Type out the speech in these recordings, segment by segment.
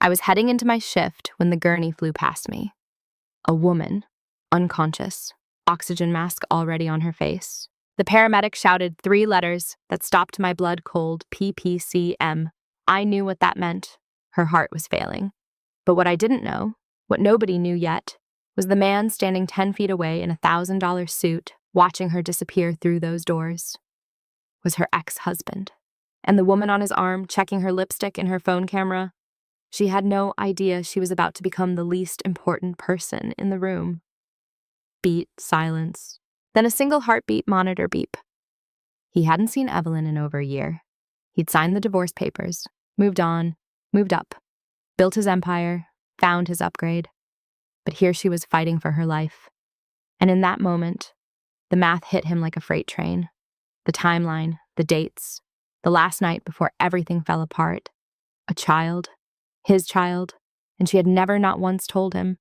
I was heading into my shift when the gurney flew past me. A woman, unconscious, oxygen mask already on her face. The paramedic shouted 3 letters that stopped my blood cold: PPCM. I knew what that meant. Her heart was failing. But what I didn't know, what nobody knew yet, was the man standing 10 feet away in a $1,000 suit, watching her disappear through those doors, was her ex-husband. And the woman on his arm, checking her lipstick in her phone camera, she had no idea she was about to become the least important person in the room. Beat, silence, then a single heartbeat monitor beep. He hadn't seen Evelyn in over a year. He'd signed the divorce papers, moved on, moved up, built his empire, found his upgrade. But here she was fighting for her life. And in that moment, the math hit him like a freight train. The timeline, the dates, the last night before everything fell apart. A child, his child, and she had never not once told him.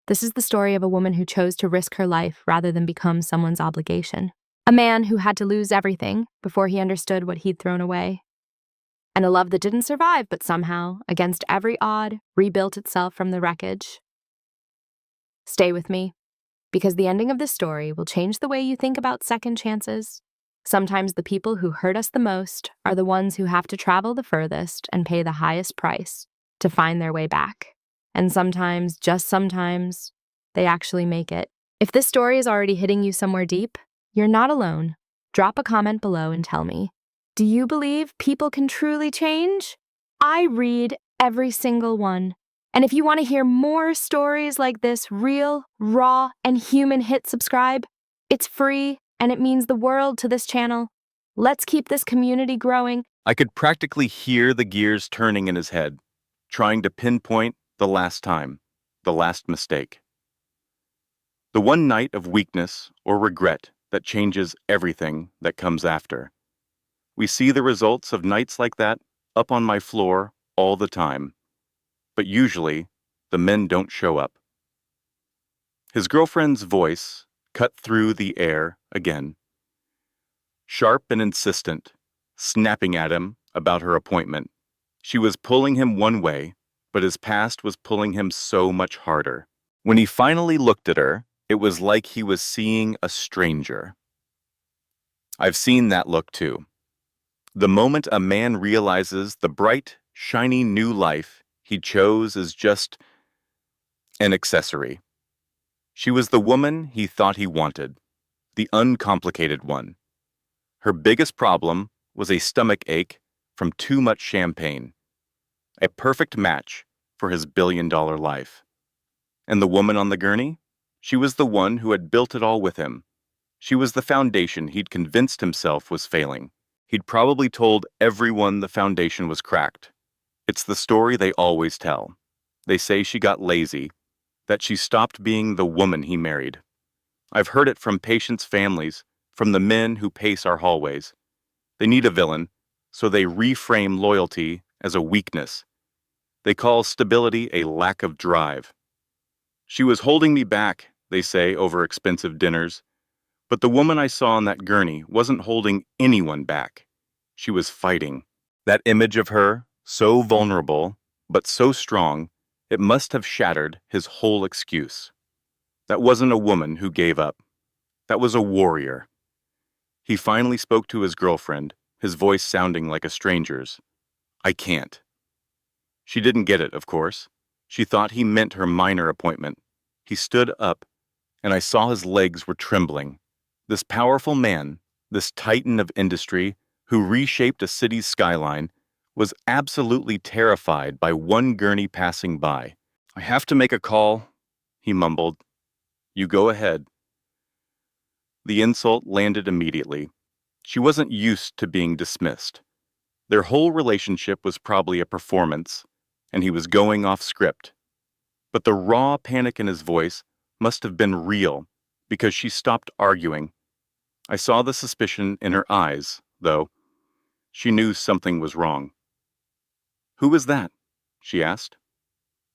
This is the story of a woman who chose to risk her life rather than become someone's obligation. A man who had to lose everything before he understood what he'd thrown away. And a love that didn't survive, but somehow, against every odd, rebuilt itself from the wreckage. Stay with me, because the ending of this story will change the way you think about second chances. Sometimes the people who hurt us the most are the ones who have to travel the furthest and pay the highest price to find their way back. And sometimes, just sometimes, they actually make it. If this story is already hitting you somewhere deep, you're not alone. Drop a comment below and tell me, do you believe people can truly change? I read every single one. And if you want to hear more stories like this, real, raw, and human, hit subscribe. It's free, and it means the world to this channel. Let's keep this community growing. I could practically hear the gears turning in his head, trying to pinpoint the last time, the last mistake. The one night of weakness or regret that changes everything that comes after. We see the results of nights like that up on my floor all the time. But usually, the men don't show up. His girlfriend's voice cut through the air again. Sharp and insistent, snapping at him about her appointment. She was pulling him one way, but his past was pulling him so much harder. When he finally looked at her, it was like he was seeing a stranger. I've seen that look too. The moment a man realizes the bright, shiny new life he chose is just an accessory. She was the woman he thought he wanted, the uncomplicated one. Her biggest problem was a stomach ache from too much champagne, a perfect match for his billion-dollar life. And the woman on the gurney? She was the one who had built it all with him. She was the foundation he'd convinced himself was failing. He'd probably told everyone the foundation was cracked. It's the story they always tell. They say she got lazy, that she stopped being the woman he married. I've heard it from patients' families, from the men who pace our hallways. They need a villain, so they reframe loyalty as a weakness. They call stability a lack of drive. She was holding me back, they say, over expensive dinners. But the woman I saw on that gurney wasn't holding anyone back. She was fighting. That image of her, so vulnerable, but so strong, it must have shattered his whole excuse. That wasn't a woman who gave up. That was a warrior. He finally spoke to his girlfriend, his voice sounding like a stranger's. I can't. She didn't get it, of course. She thought he meant her minor appointment. He stood up, and I saw his legs were trembling. This powerful man, this titan of industry, who reshaped a city's skyline, was absolutely terrified by one gurney passing by. I have to make a call, he mumbled. You go ahead. The insult landed immediately. She wasn't used to being dismissed. Their whole relationship was probably a performance, and he was going off script. But the raw panic in his voice must have been real, because she stopped arguing. I saw the suspicion in her eyes, though. She knew something was wrong. Who was that? She asked.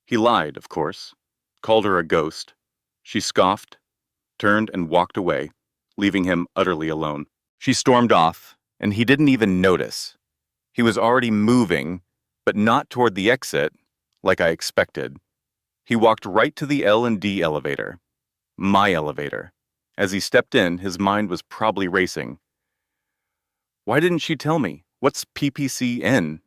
He lied, of course, called her a ghost. She scoffed, turned and walked away, leaving him utterly alone. She stormed off, and he didn't even notice. He was already moving, but not toward the exit, like I expected. He walked right to the L&D elevator, my elevator. As he stepped in, his mind was probably racing. Why didn't she tell me? What's PPCN?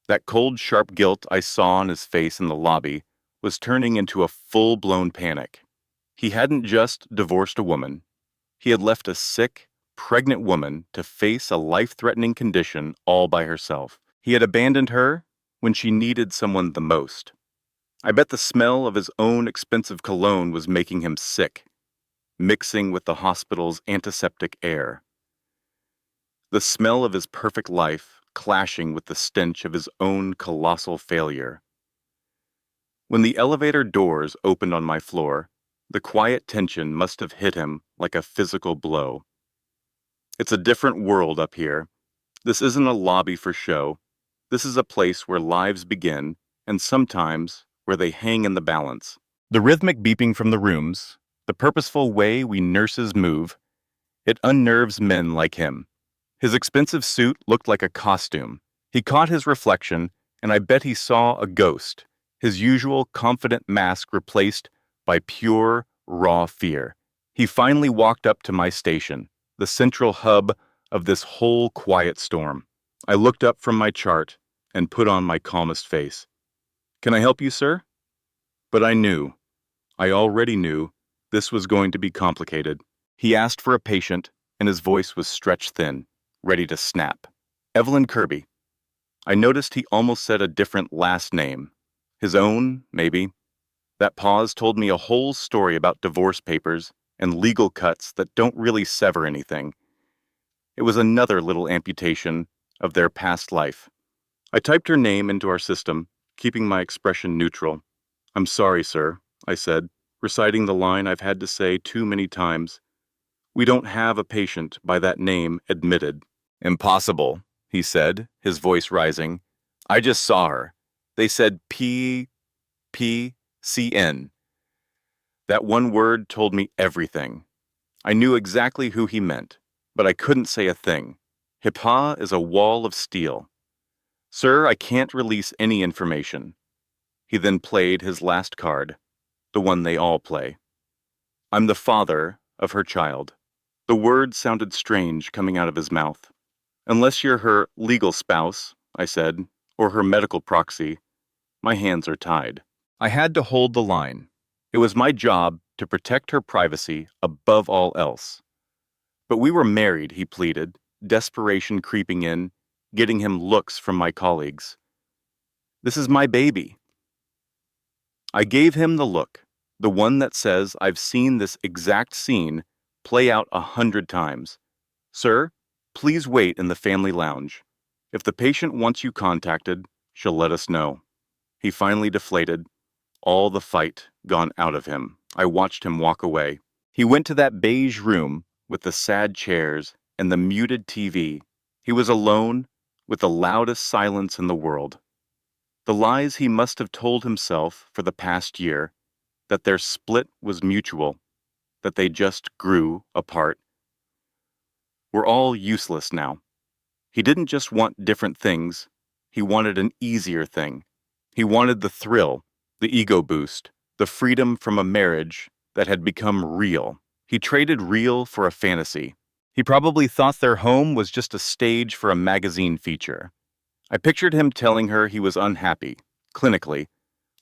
That cold, sharp guilt I saw on his face in the lobby was turning into a full-blown panic. He hadn't just divorced a woman. He had left a sick, pregnant woman to face a life-threatening condition all by herself. He had abandoned her when she needed someone the most. I bet the smell of his own expensive cologne was making him sick, mixing with the hospital's antiseptic air. The smell of his perfect life clashing with the stench of his own colossal failure. When the elevator doors opened on my floor, the quiet tension must have hit him like a physical blow. It's a different world up here. This isn't a lobby for show. This is a place where lives begin, and sometimes where they hang in the balance. The rhythmic beeping from the rooms, the purposeful way we nurses move, it unnerves men like him. His expensive suit looked like a costume. He caught his reflection, and I bet he saw a ghost, his usual confident mask replaced by pure, raw fear. He finally walked up to my station, the central hub of this whole quiet storm. I looked up from my chart and put on my calmest face. "Can I help you, sir?" But I already knew, this was going to be complicated. He asked for a patient, and his voice was stretched thin, ready to snap. "Evelyn Kirby." I noticed he almost said a different last name. His own, maybe. That pause told me a whole story about divorce papers and legal cuts that don't really sever anything. It was another little amputation of their past life. I typed her name into our system, keeping my expression neutral. "I'm sorry, sir," I said, reciting the line I've had to say too many times. "We don't have a patient by that name admitted." "Impossible," he said, his voice rising. "I just saw her. They said PPCN. That one word told me everything. I knew exactly who he meant, but I couldn't say a thing. HIPAA is a wall of steel. "Sir, I can't release any information." He then played his last card, the one they all play. "I'm the father of her child." The word sounded strange coming out of his mouth. "Unless you're her legal spouse," I said, "or her medical proxy, my hands are tied." I had to hold the line. It was my job to protect her privacy above all else. "But we were married," he pleaded, desperation creeping in, getting him looks from my colleagues. "This is my baby." I gave him the look, the one that says I've seen this exact scene play out 100 times. "Sir, please wait in the family lounge. If the patient wants you contacted, she'll let us know." He finally deflated, all the fight gone out of him. I watched him walk away. He went to that beige room with the sad chairs and the muted TV. He was alone with the loudest silence in the world. The lies he must have told himself for the past year, that their split was mutual, that they just grew apart, were all useless now. He didn't just want different things, he wanted an easier thing. He wanted the thrill, the ego boost, the freedom from a marriage that had become real. He traded real for a fantasy. He probably thought their home was just a stage for a magazine feature. I pictured him telling her he was unhappy, clinically,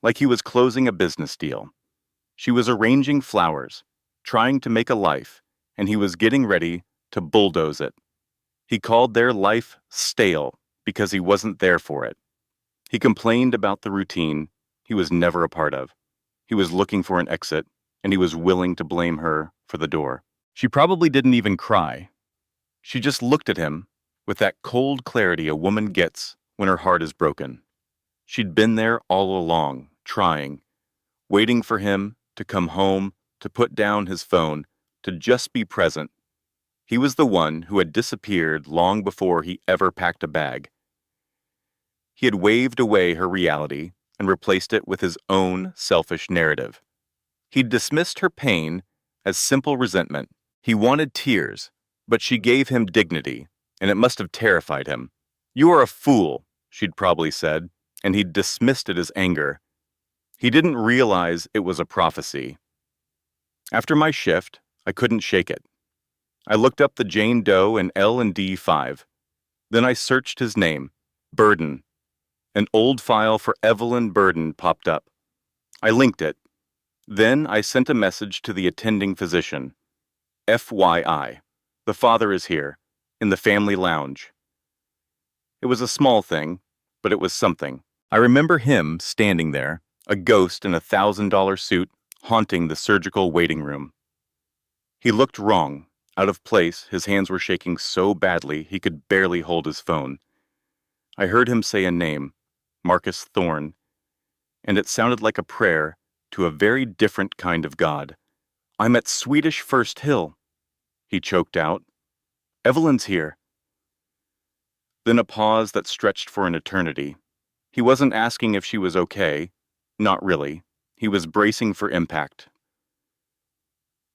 like he was closing a business deal. She was arranging flowers, trying to make a life, and he was getting ready to bulldoze it. He called their life stale because he wasn't there for it. He complained about the routine he was never a part of. He was looking for an exit, and he was willing to blame her for the door. She probably didn't even cry. She just looked at him with that cold clarity a woman gets when her heart is broken. She'd been there all along, trying, waiting for him to come home, to put down his phone, to just be present. He was the one who had disappeared long before he ever packed a bag. He had waved away her reality and replaced it with his own selfish narrative. He'd dismissed her pain as simple resentment. He wanted tears, but she gave him dignity, and it must have terrified him. "You are a fool," she'd probably said, and he'd dismissed it as anger. He didn't realize it was a prophecy. After my shift, I couldn't shake it. I looked up the Jane Doe in L&D 5. Then I searched his name, Burden. An old file for Evelyn Burden popped up. I linked it. Then I sent a message to the attending physician. FYI, the father is here, in the family lounge. It was a small thing, but it was something. I remember him standing there, a ghost in a $1,000 suit, haunting the surgical waiting room. He looked wrong, out of place. His hands were shaking so badly he could barely hold his phone. I heard him say a name, Marcus Thorne, and it sounded like a prayer to a very different kind of God. "I'm at Swedish First Hill," he choked out. "Evelyn's here." Then a pause that stretched for an eternity. He wasn't asking if she was okay. Not really. He was bracing for impact.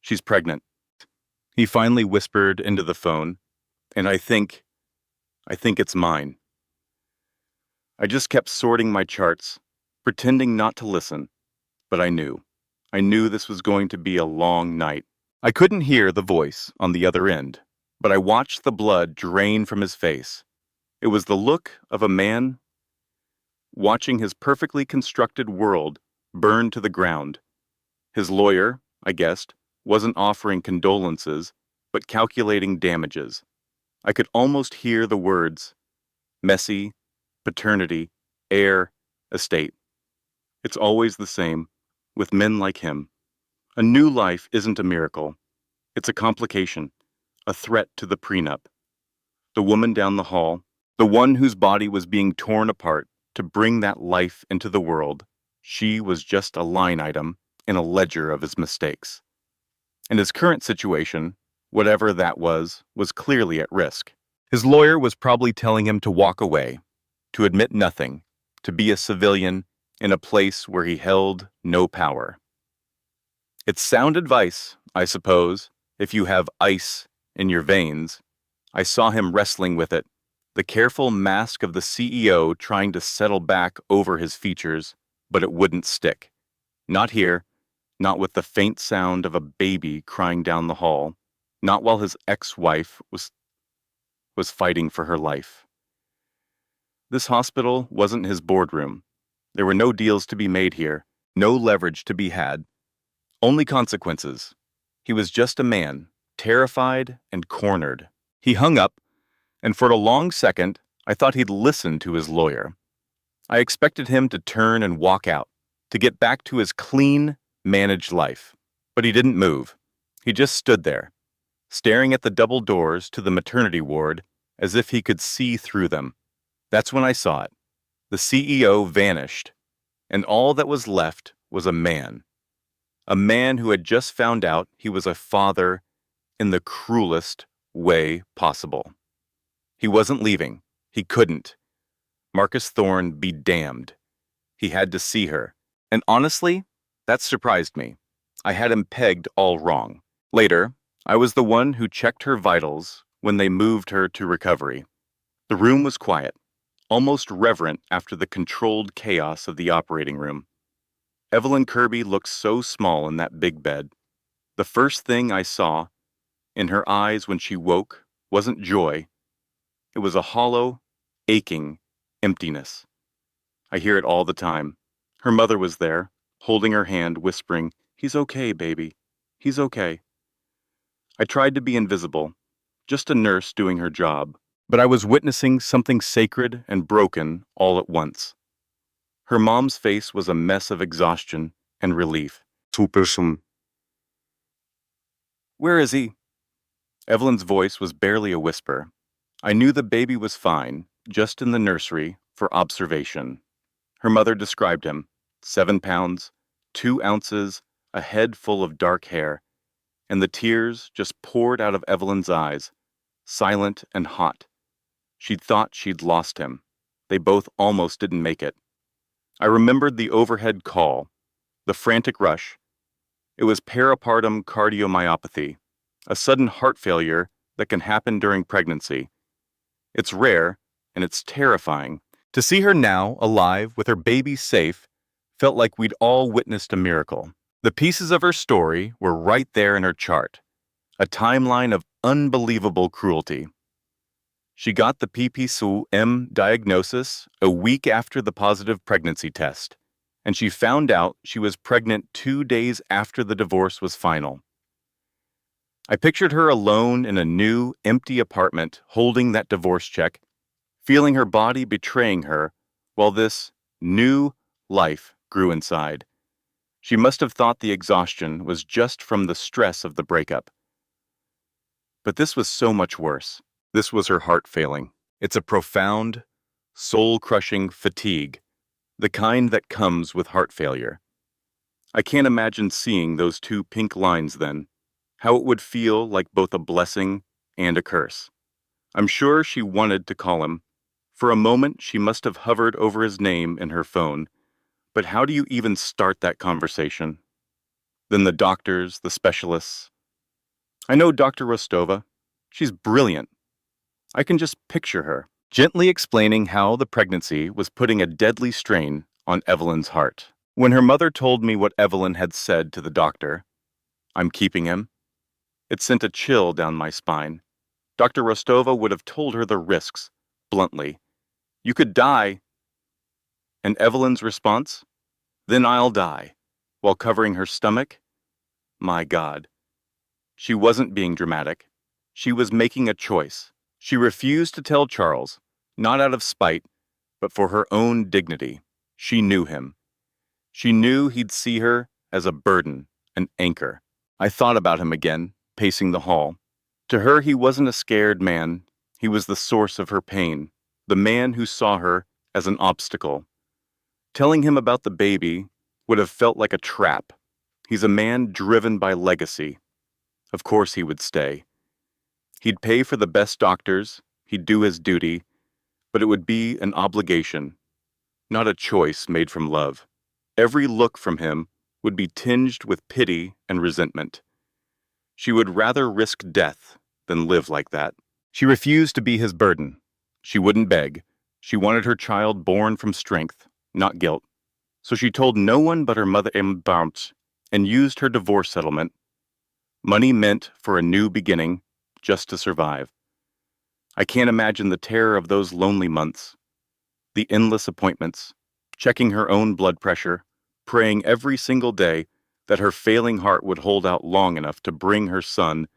"She's pregnant," he finally whispered into the phone, "and I think it's mine." I just kept sorting my charts, pretending not to listen, but I knew this was going to be a long night. I couldn't hear the voice on the other end, but I watched the blood drain from his face. It was the look of a man watching his perfectly constructed world burn to the ground. His lawyer, I guessed, wasn't offering condolences, but calculating damages. I could almost hear the words, messy, paternity, heir, estate. It's always the same, with men like him. A new life isn't a miracle. It's a complication, a threat to the prenup. The woman down the hall, the one whose body was being torn apart to bring that life into the world, she was just a line item in a ledger of his mistakes. And his current situation, whatever that was clearly at risk. His lawyer was probably telling him to walk away, to admit nothing, to be a civilian in a place where he held no power. It's sound advice, I suppose, if you have ice in your veins. I saw him wrestling with it, the careful mask of the CEO trying to settle back over his features, but it wouldn't stick. Not here, not with the faint sound of a baby crying down the hall, not while his ex-wife was fighting for her life. This hospital wasn't his boardroom. There were no deals to be made here, no leverage to be had, only consequences. He was just a man, terrified and cornered. He hung up, and for a long second, I thought he'd listen to his lawyer. I expected him to turn and walk out, to get back to his clean, managed life. But he didn't move. He just stood there, staring at the double doors to the maternity ward as if he could see through them. That's when I saw it. The CEO vanished, and all that was left was a man who had just found out he was a father in the cruelest way possible. He wasn't leaving. He couldn't. Marcus Thorne be damned. He had to see her. And honestly, that surprised me. I had him pegged all wrong. Later, I was the one who checked her vitals when they moved her to recovery. The room was quiet, almost reverent after the controlled chaos of the operating room. Evelyn Kirby looked so small in that big bed. The first thing I saw in her eyes when she woke wasn't joy. It was a hollow, aching emptiness. I hear it all the time. Her mother was there, holding her hand, whispering, "He's okay, baby. He's okay." I tried to be invisible, just a nurse doing her job, but I was witnessing something sacred and broken all at once. Her mom's face was a mess of exhaustion and relief. "Where is he?" Evelyn's voice was barely a whisper. I knew the baby was fine, just in the nursery, for observation. Her mother described him, 7 pounds, 2 ounces, a head full of dark hair, and the tears just poured out of Evelyn's eyes, silent and hot. She'd thought she'd lost him. They both almost didn't make it. I remembered the overhead call, the frantic rush. It was peripartum cardiomyopathy, a sudden heart failure that can happen during pregnancy. It's rare, and it's terrifying. To see her now, alive, with her baby safe, Felt like we'd all witnessed a miracle. The pieces of her story were right there in her chart, a timeline of unbelievable cruelty. She got the PPSU-M diagnosis a week after the positive pregnancy test, and she found out she was pregnant 2 days after the divorce was final. I pictured her alone in a new, empty apartment holding that divorce check, feeling her body betraying her while this new life grew inside. She must have thought the exhaustion was just from the stress of the breakup. But this was so much worse. This was her heart failing. It's a profound, soul-crushing fatigue, the kind that comes with heart failure. I can't imagine seeing those two pink lines then, how it would feel like both a blessing and a curse. I'm sure she wanted to call him. For a moment, she must have hovered over his name in her phone. But how do you even start that conversation? Then the doctors, the specialists. I know Dr. Rostova. She's brilliant. I can just picture her, gently explaining how the pregnancy was putting a deadly strain on Evelyn's heart. When her mother told me what Evelyn had said to the doctor, "I'm keeping him," it sent a chill down my spine. Dr. Rostova would have told her the risks, bluntly. "You could die." And Evelyn's response? "Then I'll die," while covering her stomach? My God. She wasn't being dramatic. She was making a choice. She refused to tell Charles, not out of spite, but for her own dignity. She knew him. She knew he'd see her as a burden, an anchor. I thought about him again, pacing the hall. To her, he wasn't a scared man. He was the source of her pain, the man who saw her as an obstacle. Telling him about the baby would have felt like a trap. He's a man driven by legacy. Of course he would stay. He'd pay for the best doctors, he'd do his duty, but it would be an obligation, not a choice made from love. Every look from him would be tinged with pity and resentment. She would rather risk death than live like that. She refused to be his burden. She wouldn't beg. She wanted her child born from strength, not guilt. So she told no one but her mother and used her divorce settlement, money meant for a new beginning, just to survive. I can't imagine the terror of those lonely months, the endless appointments, checking her own blood pressure, praying every single day that her failing heart would hold out long enough to bring her son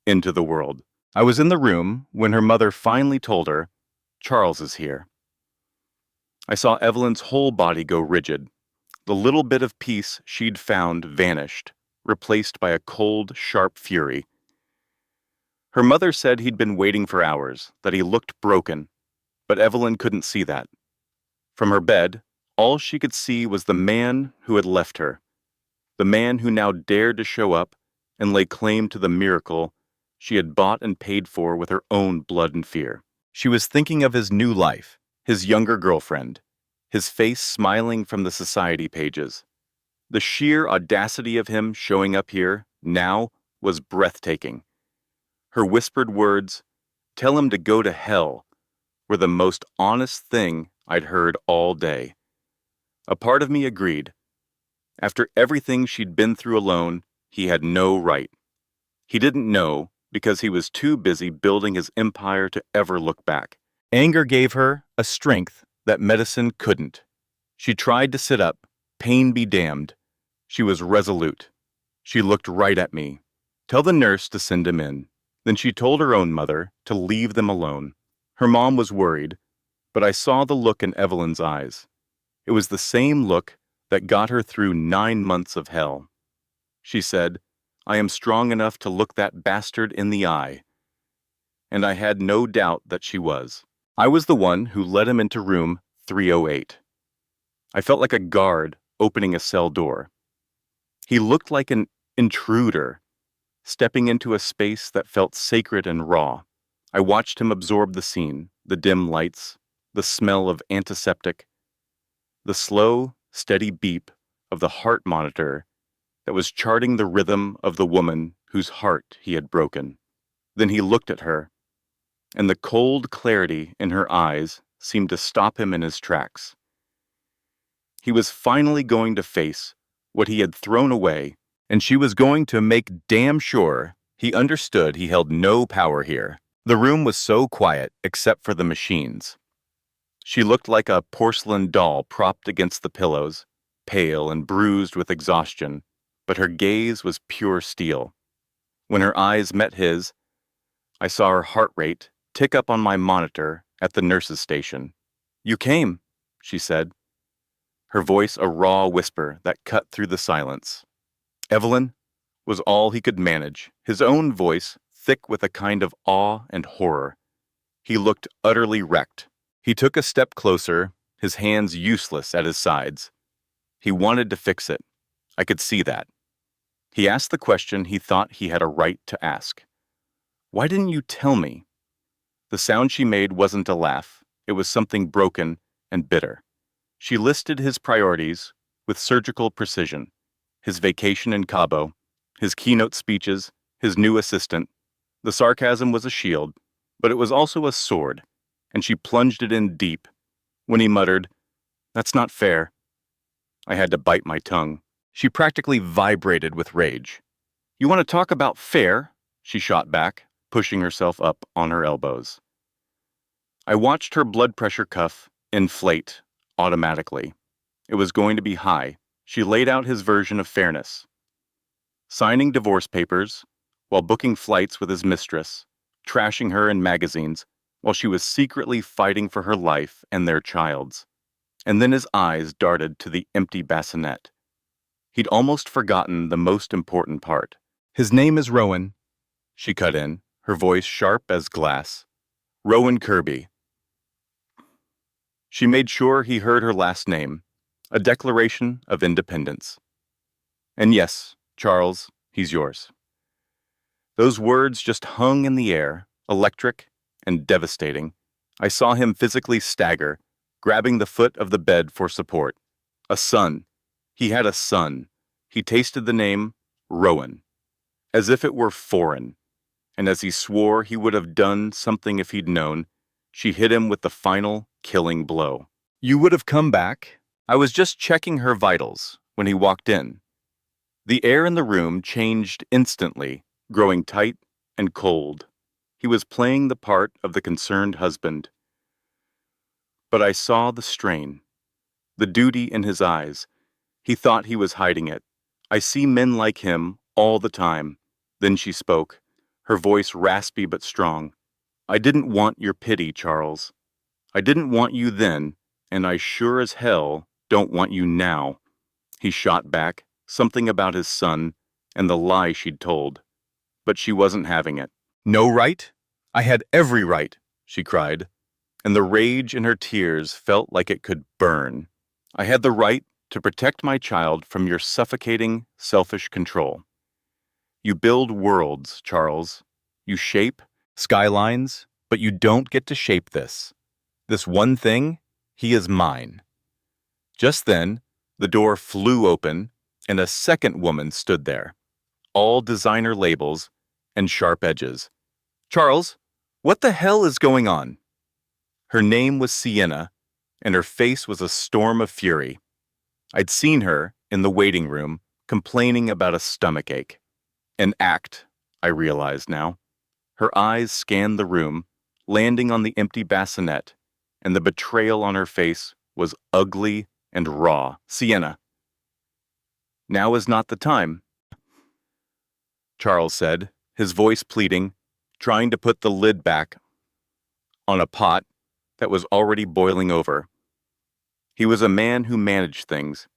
into the world. I was in the room when her mother finally told her, "Charles is here." I saw Evelyn's whole body go rigid. The little bit of peace she'd found vanished, replaced by a cold, sharp fury. Her mother said he'd been waiting for hours, that he looked broken, but Evelyn couldn't see that. From her bed, all she could see was the man who had left her, the man who now dared to show up and lay claim to the miracle she had bought and paid for with her own blood and fear. She was thinking of his new life, his younger girlfriend, his face smiling from the society pages. The sheer audacity of him showing up here, now, was breathtaking. Her whispered words, "Tell him to go to hell," were the most honest thing I'd heard all day. A part of me agreed. After everything she'd been through alone, he had no right. He didn't know because he was too busy building his empire to ever look back. Anger gave her a strength that medicine couldn't. She tried to sit up, pain be damned. She was resolute. She looked right at me. "Tell the nurse to send him in." Then she told her own mother to leave them alone. Her mom was worried, but I saw the look in Evelyn's eyes. It was the same look that got her through 9 months of hell. She said, "I am strong enough to look that bastard in the eye." And I had no doubt that she was. I was the one who led him into room 308. I felt like a guard opening a cell door. He looked like an intruder, stepping into a space that felt sacred and raw. I watched him absorb the scene, the dim lights, the smell of antiseptic, the slow, steady beep of the heart monitor that was charting the rhythm of the woman whose heart he had broken. Then he looked at her, and the cold clarity in her eyes seemed to stop him in his tracks. He was finally going to face what he had thrown away, and she was going to make damn sure he understood he held no power here. The room was so quiet except for the machines. She looked like a porcelain doll propped against the pillows, pale and bruised with exhaustion, but her gaze was pure steel. When her eyes met his, I saw her heart rate tick up on my monitor at the nurse's station. "You came," she said, her voice a raw whisper that cut through the silence. "Evelyn," was all he could manage, his own voice thick with a kind of awe and horror. He looked utterly wrecked. He took a step closer, his hands useless at his sides. He wanted to fix it. I could see that. He asked the question he thought he had a right to ask. "Why didn't you tell me?" The sound she made wasn't a laugh. It was something broken and bitter. She listed his priorities with surgical precision. His vacation in Cabo, his keynote speeches, his new assistant. The sarcasm was a shield, but it was also a sword, and she plunged it in deep. When he muttered, "That's not fair," I had to bite my tongue. She practically vibrated with rage. "You want to talk about fair?" she shot back, pushing herself up on her elbows. I watched her blood pressure cuff inflate automatically. It was going to be high. She laid out his version of fairness. Signing divorce papers, while booking flights with his mistress, trashing her in magazines, while she was secretly fighting for her life and their child's. And then his eyes darted to the empty bassinet. He'd almost forgotten the most important part. "His name is Rowan," she cut in, her voice sharp as glass. "Rowan Kirby." She made sure he heard her last name, a declaration of independence. "And yes, Charles, he's yours." Those words just hung in the air, electric and devastating. I saw him physically stagger, grabbing the foot of the bed for support. A son. He had a son. He tasted the name Rowan, as if it were foreign. And as he swore he would have done something if he'd known, she hit him with the final, killing blow. "You would have come back?" I was just checking her vitals when he walked in. The air in the room changed instantly, growing tight and cold. He was playing the part of the concerned husband. But I saw the strain, the duty in his eyes. He thought he was hiding it. "I see men like him all the time." Then she spoke, her voice raspy but strong. "I didn't want your pity, Charles. I didn't want you then, and I sure as hell don't want you now." He shot back, something about his son and the lie she'd told. But she wasn't having it. "No right? I had every right," she cried, and the rage in her tears felt like it could burn. "I had the right to protect my child from your suffocating, selfish control. You build worlds, Charles. You shape skylines, but you don't get to shape this. This one thing, he is mine." Just then, the door flew open, and a second woman stood there, all designer labels and sharp edges. "Charles, what the hell is going on?" Her name was Sienna, and her face was a storm of fury. I'd seen her in the waiting room complaining about a stomachache. An act, I realized now. Her eyes scanned the room, landing on the empty bassinet, and the betrayal on her face was ugly and raw. "Sienna, now is not the time," Charles said, his voice pleading, trying to put the lid back on a pot that was already boiling over. He was a man who managed things,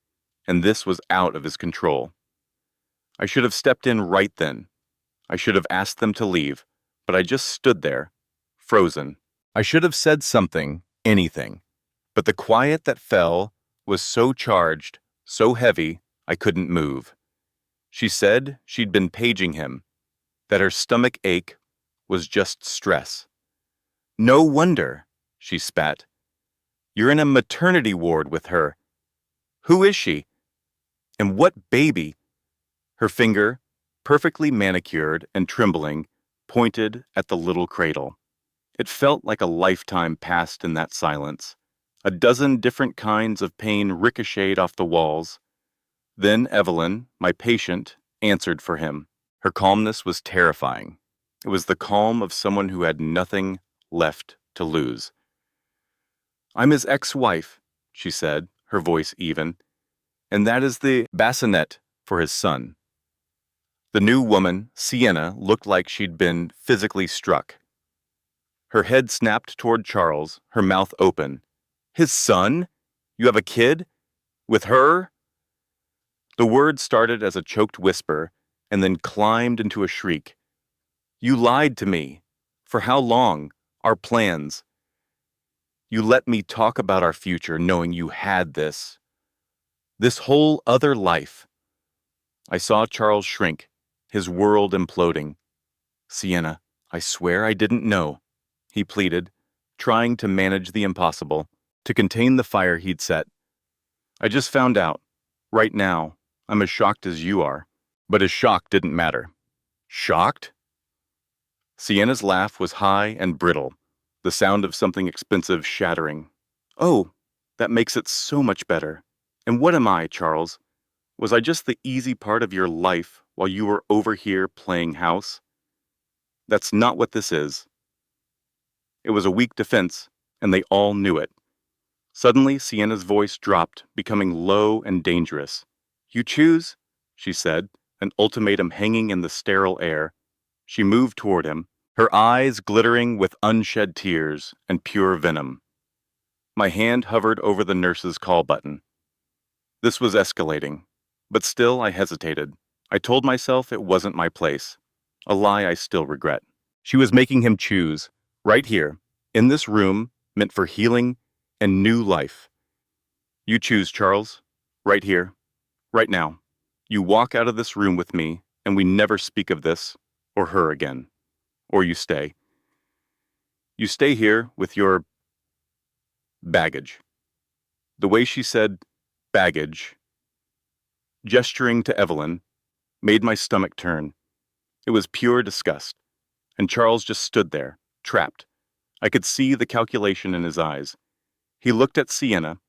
and this was out of his control. I should have stepped in right then. I should have asked them to leave, but I just stood there, frozen. I should have said something, anything. But the quiet that fell was so charged, so heavy, I couldn't move. She said she'd been paging him, that her stomach ache was just stress. "No wonder," she spat. "You're in a maternity ward with her. Who is she? And what baby?" Her finger, perfectly manicured and trembling, pointed at the little cradle. It felt like a lifetime passed in that silence. A dozen different kinds of pain ricocheted off the walls. Then Evelyn, my patient, answered for him. Her calmness was terrifying. It was the calm of someone who had nothing left to lose. "I'm his ex-wife," she said, her voice even, "and that is the bassinet for his son." The new woman, Sienna, looked like she'd been physically struck. Her head snapped toward Charles, her mouth open. "His son? You have a kid? With her?" The word started as a choked whisper and then climbed into a shriek. "You lied to me. For how long? Our plans. You let me talk about our future knowing you had this. This whole other life." I saw Charles shrink, his world imploding. "Sienna, I swear I didn't know," he pleaded, trying to manage the impossible, to contain the fire he'd set. "I just found out. Right now, I'm as shocked as you are." But his shock didn't matter. "Shocked?" Sienna's laugh was high and brittle, the sound of something expensive shattering. "Oh, that makes it so much better. And what am I, Charles? Was I just the easy part of your life while you were over here playing house? That's not what this is." It was a weak defense, and they all knew it. Suddenly, Sienna's voice dropped, becoming low and dangerous. "You choose," she said, an ultimatum hanging in the sterile air. She moved toward him, her eyes glittering with unshed tears and pure venom. My hand hovered over the nurse's call button. This was escalating, but still I hesitated. I told myself it wasn't my place, a lie I still regret. She was making him choose, right here, in this room, meant for healing and new life. "You choose, Charles, right here, right now. You walk out of this room with me, and we never speak of this or her again. Or you stay. You stay here with your baggage." The way she said baggage, gesturing to Evelyn, made my stomach turn. It was pure disgust, and Charles just stood there, trapped. I could see the calculation in his eyes. He looked at Sienna,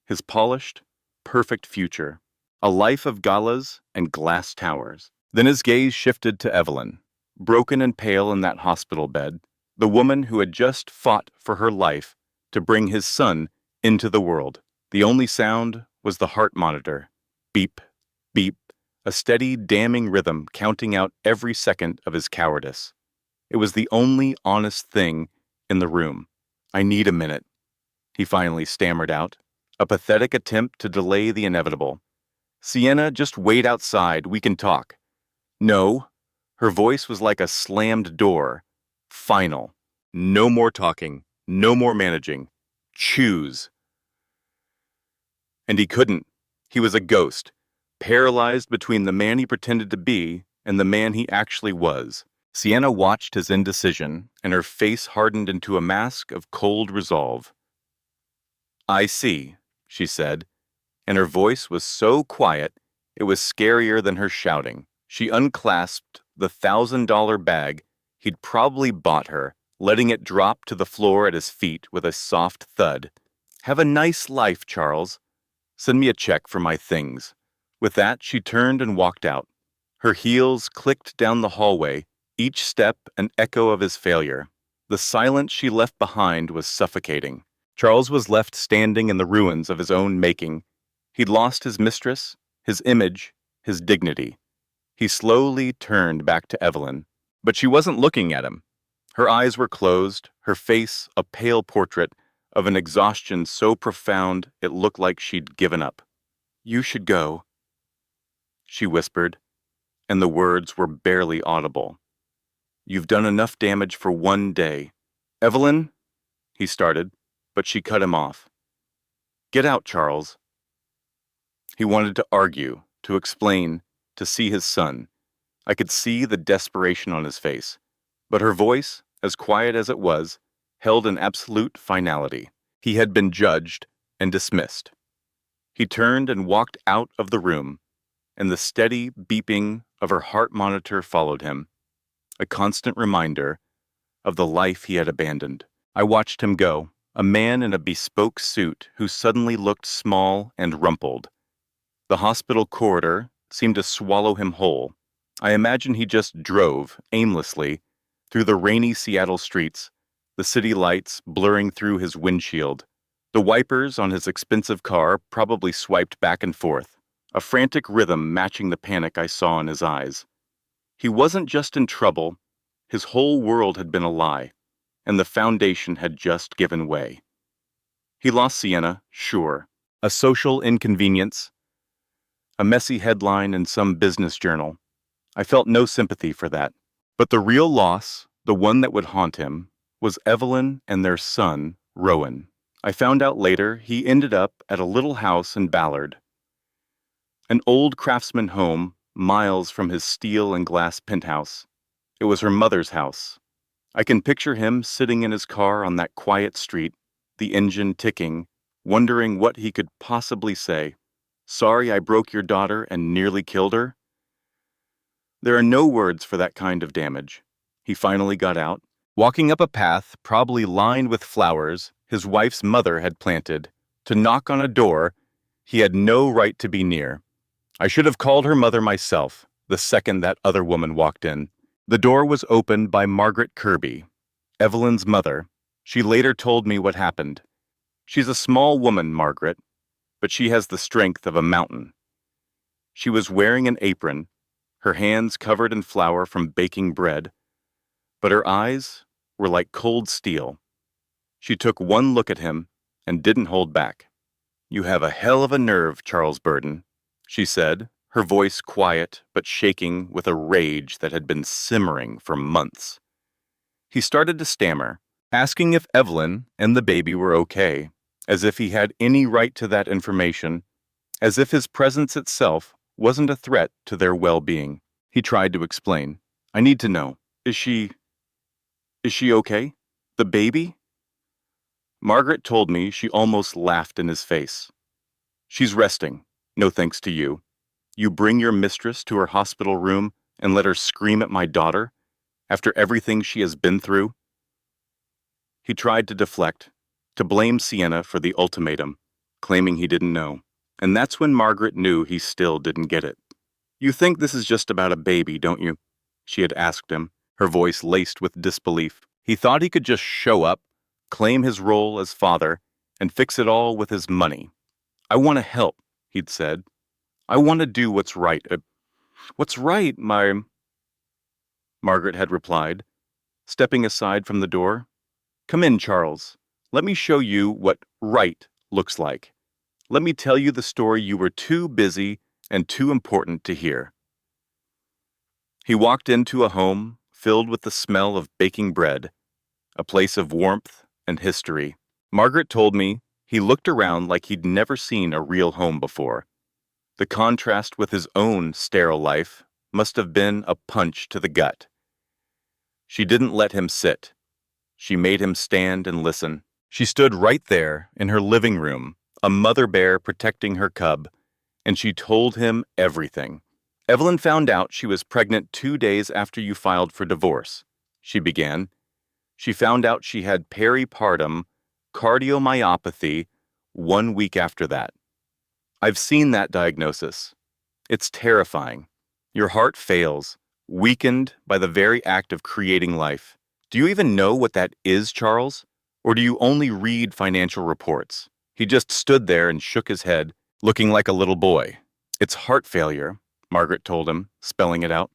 his polished, perfect future, a life of galas and glass towers. Then his gaze shifted to Evelyn, broken and pale in that hospital bed, the woman who had just fought for her life to bring his son into the world. The only sound was the heart monitor. Beep, beep, a steady, damning rhythm counting out every second of his cowardice. It was the only honest thing in the room. "I need a minute," he finally stammered out, a pathetic attempt to delay the inevitable. "Sienna, just wait outside, we can talk." "No." Her voice was like a slammed door. Final. No more talking, no more managing. Choose. And he couldn't. He was a ghost, paralyzed between the man he pretended to be and the man he actually was. Sienna watched his indecision, and her face hardened into a mask of cold resolve. "I see," she said, and her voice was so quiet it was scarier than her shouting. She unclasped the $1,000 bag he'd probably bought her, letting it drop to the floor at his feet with a soft thud. "Have a nice life, Charles. Send me a check for my things." With that, she turned and walked out. Her heels clicked down the hallway, each step an echo of his failure. The silence she left behind was suffocating. Charles was left standing in the ruins of his own making. He'd lost his mistress, his image, his dignity. He slowly turned back to Evelyn, but she wasn't looking at him. Her eyes were closed, her face a pale portrait of an exhaustion so profound it looked like she'd given up. "You should go," she whispered, and the words were barely audible. "You've done enough damage for one day." "Evelyn," he started, but she cut him off. "Get out, Charles." He wanted to argue, to explain, to see his son. I could see the desperation on his face, but her voice, as quiet as it was, held an absolute finality. He had been judged and dismissed. He turned and walked out of the room, and the steady beeping of her heart monitor followed him, a constant reminder of the life he had abandoned. I watched him go, a man in a bespoke suit who suddenly looked small and rumpled. The hospital corridor seemed to swallow him whole. I imagine he just drove, aimlessly, through the rainy Seattle streets, the city lights blurring through his windshield. The wipers on his expensive car probably swiped back and forth, a frantic rhythm matching the panic I saw in his eyes. He wasn't just in trouble, his whole world had been a lie, and the foundation had just given way. He lost Sienna, sure. A social inconvenience, a messy headline in some business journal. I felt no sympathy for that. But the real loss, the one that would haunt him, was Evelyn and their son, Rowan. I found out later he ended up at a little house in Ballard, an old craftsman home miles from his steel and glass penthouse. It was her mother's house. I can picture him sitting in his car on that quiet street, the engine ticking, wondering what he could possibly say. Sorry I broke your daughter and nearly killed her? There are no words for that kind of damage. He finally got out, walking up a path probably lined with flowers his wife's mother had planted, to knock on a door he had no right to be near. I should have called her mother myself the second that other woman walked in. The door was opened by Margaret Kirby, Evelyn's mother. She later told me what happened. She's a small woman, Margaret, but she has the strength of a mountain. She was wearing an apron, her hands covered in flour from baking bread, but her eyes were like cold steel. She took one look at him and didn't hold back. You have a hell of a nerve, Charles Burden, she said, her voice quiet but shaking with a rage that had been simmering for months. He started to stammer, asking if Evelyn and the baby were okay, as if he had any right to that information, as if his presence itself wasn't a threat to their well-being. He tried to explain. I need to know. Is she okay? The baby? Margaret told me she almost laughed in his face. She's resting, no thanks to you. You bring your mistress to her hospital room and let her scream at my daughter after everything she has been through? He tried to deflect, to blame Sienna for the ultimatum, claiming he didn't know. And that's when Margaret knew he still didn't get it. You think this is just about a baby, don't you? She had asked him, her voice laced with disbelief. He thought he could just show up, claim his role as father, and fix it all with his money. I want to help, he'd said. I want to do what's right. What's right, Margaret had replied, stepping aside from the door. Come in, Charles. Let me show you what right looks like. Let me tell you the story you were too busy and too important to hear. He walked into a home filled with the smell of baking bread, a place of warmth and history. Margaret told me he looked around like he'd never seen a real home before. The contrast with his own sterile life must have been a punch to the gut. She didn't let him sit. She made him stand and listen. She stood right there in her living room, a mother bear protecting her cub, and she told him everything. Evelyn found out she was pregnant 2 days after you filed for divorce, she began. She found out she had peripartum cardiomyopathy 1 week after that. I've seen that diagnosis. It's terrifying. Your heart fails, weakened by the very act of creating life. Do you even know what that is, Charles? Or do you only read financial reports? He just stood there and shook his head, looking like a little boy. It's heart failure, Margaret told him, spelling it out.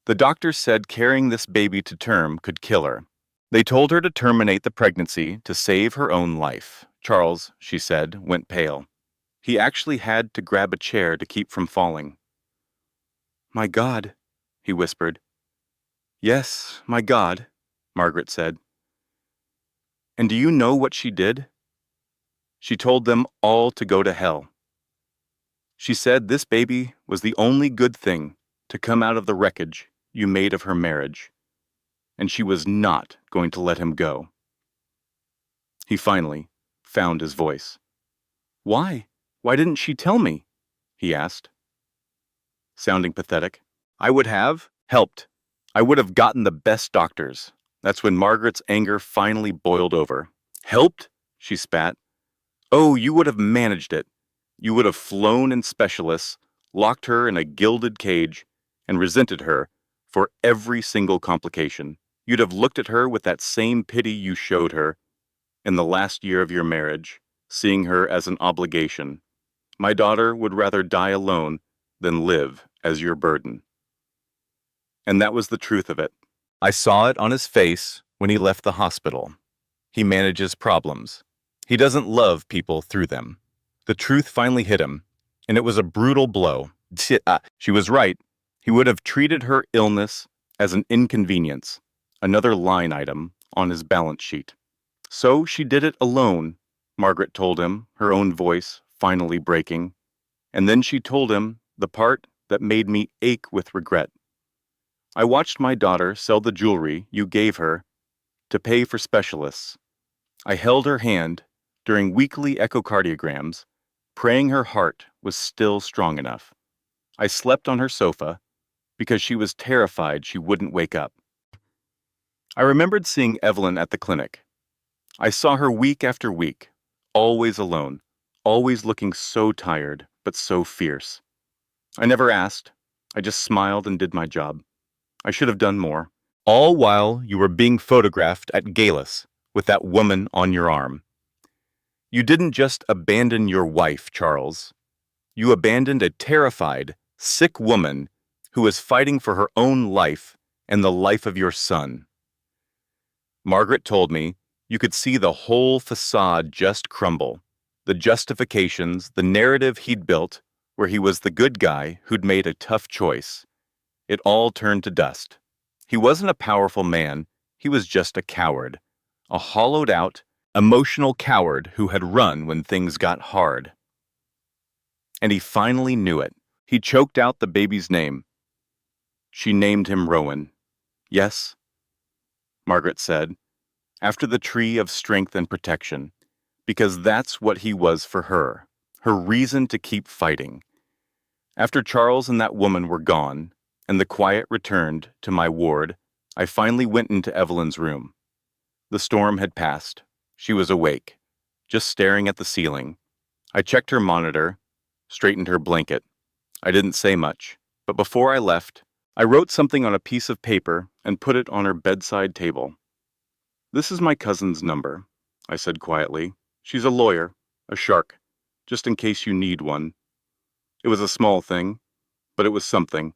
The doctor said carrying this baby to term could kill her. They told her to terminate the pregnancy to save her own life. Charles, she said, went pale. He actually had to grab a chair to keep from falling. My God, he whispered. Yes, my God, Margaret said. And do you know what she did? She told them all to go to hell. She said this baby was the only good thing to come out of the wreckage you made of her marriage, and she was not going to let him go. He finally found his voice. Why? Why didn't she tell me? He asked, sounding pathetic. I would have helped. I would have gotten the best doctors. That's when Margaret's anger finally boiled over. Helped? She spat. Oh, you would have managed it. You would have flown in specialists, locked her in a gilded cage, and resented her for every single complication. You'd have looked at her with that same pity you showed her in the last year of your marriage, seeing her as an obligation. My daughter would rather die alone than live as your burden. And that was the truth of it. I saw it on his face when he left the hospital. He manages problems. He doesn't love people through them. The truth finally hit him, and it was a brutal blow. She was right. He would have treated her illness as an inconvenience, another line item on his balance sheet. So she did it alone, Margaret told him, her own voice finally breaking. And then she told him the part that made me ache with regret. I watched my daughter sell the jewelry you gave her to pay for specialists. I held her hand during weekly echocardiograms, praying her heart was still strong enough. I slept on her sofa because she was terrified she wouldn't wake up. I remembered seeing Evelyn at the clinic. I saw her week after week, always alone, always looking so tired, but so fierce. I never asked. I just smiled and did my job. I should have done more. All while you were being photographed at galas with that woman on your arm. You didn't just abandon your wife, Charles. You abandoned a terrified, sick woman who was fighting for her own life and the life of your son. Margaret told me you could see the whole facade just crumble. The justifications, the narrative he'd built, where he was the good guy who'd made a tough choice. It all turned to dust. He wasn't a powerful man, he was just a coward. A hollowed-out, emotional coward who had run when things got hard. And he finally knew it. He choked out the baby's name. She named him Rowan. Yes, Margaret said, after the tree of strength and protection, because that's what he was for her reason to keep fighting. After Charles and that woman were gone, and the quiet returned to my ward, I finally went into Evelyn's room. The storm had passed. She was awake, just staring at the ceiling. I checked her monitor, straightened her blanket. I didn't say much, but before I left, I wrote something on a piece of paper and put it on her bedside table. This is my cousin's number, I said quietly. She's a lawyer, a shark, just in case you need one. It was a small thing, but it was something.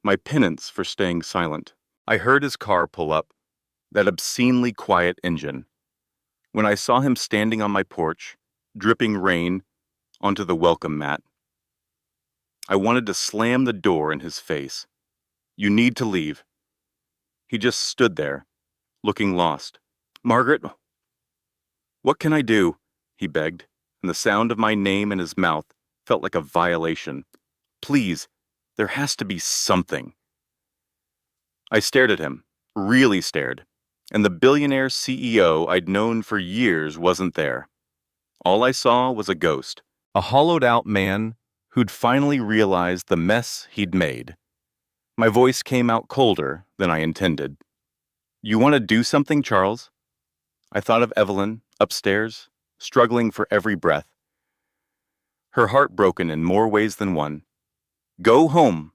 My penance for staying silent. I heard his car pull up, that obscenely quiet engine. When I saw him standing on my porch, dripping rain onto the welcome mat, I wanted to slam the door in his face. You need to leave. He just stood there, looking lost. Margaret, what can I do? He begged, and the sound of my name in his mouth felt like a violation. Please, there has to be something. I stared at him, really stared, and the billionaire CEO I'd known for years wasn't there. All I saw was a ghost, a hollowed-out man who'd finally realized the mess he'd made. My voice came out colder than I intended. You want to do something, Charles? I thought of Evelyn, upstairs, struggling for every breath. Her heart broken in more ways than one. Go home,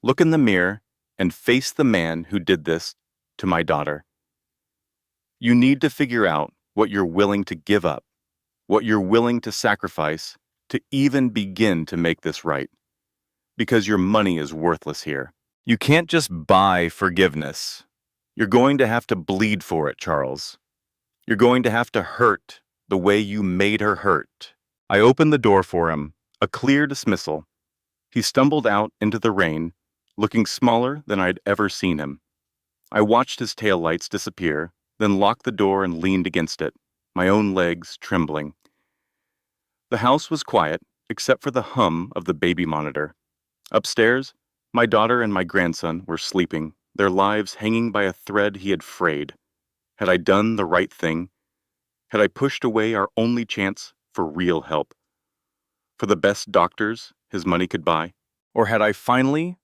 look in the mirror, and face the man who did this to my daughter. You need to figure out what you're willing to give up, what you're willing to sacrifice to even begin to make this right. Because your money is worthless here. You can't just buy forgiveness. You're going to have to bleed for it, Charles. You're going to have to hurt the way you made her hurt. I opened the door for him, a clear dismissal. He stumbled out into the rain, looking smaller than I'd ever seen him. I watched his taillights disappear, then locked the door and leaned against it, my own legs trembling. The house was quiet, except for the hum of the baby monitor. Upstairs, my daughter and my grandson were sleeping, their lives hanging by a thread he had frayed. Had I done the right thing? Had I pushed away our only chance for real help? For the best doctors his money could buy? Or had I finally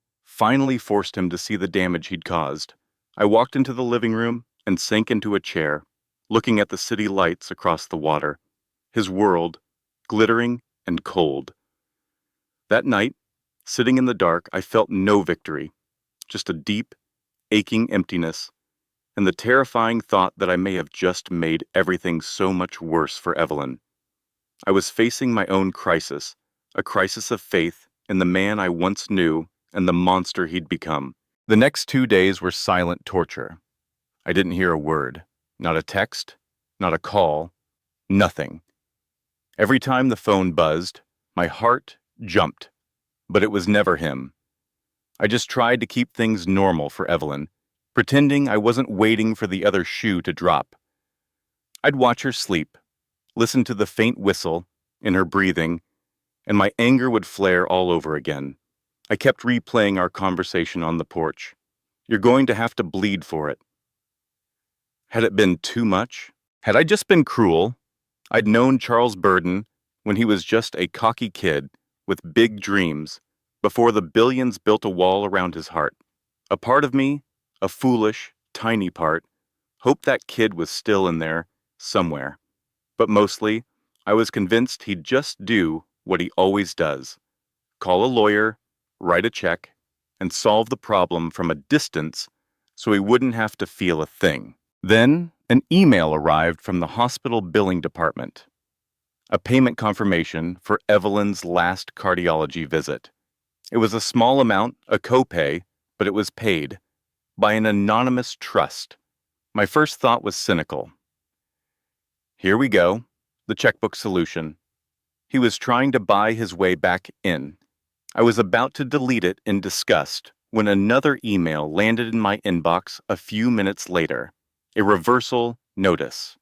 forced him to see the damage he'd caused? I walked into the living room and sank into a chair, looking at the city lights across the water, his world glittering and cold. That night, sitting in the dark, I felt no victory, just a deep, aching emptiness, and the terrifying thought that I may have just made everything so much worse for Evelyn. I was facing my own crisis, a crisis of faith in the man I once knew and the monster he'd become. The next 2 days were silent torture. I didn't hear a word, not a text, not a call, nothing. Every time the phone buzzed, my heart jumped, but it was never him. I just tried to keep things normal for Evelyn, pretending I wasn't waiting for the other shoe to drop. I'd watch her sleep, listen to the faint whistle in her breathing, and my anger would flare all over again. I kept replaying our conversation on the porch. You're going to have to bleed for it. Had it been too much? Had I just been cruel? I'd known Charles Burden when he was just a cocky kid with big dreams, before the billions built a wall around his heart. A part of me, a foolish, tiny part, hoped that kid was still in there, somewhere. But mostly, I was convinced he'd just do what he always does. Call a lawyer, write a check, and solve the problem from a distance so he wouldn't have to feel a thing. Then, an email arrived from the hospital billing department. A payment confirmation for Evelyn's last cardiology visit. It was a small amount, a copay, but it was paid by an anonymous trust. My first thought was cynical. Here we go, the checkbook solution. He was trying to buy his way back in. I was about to delete it in disgust when another email landed in my inbox a few minutes later. A reversal notice.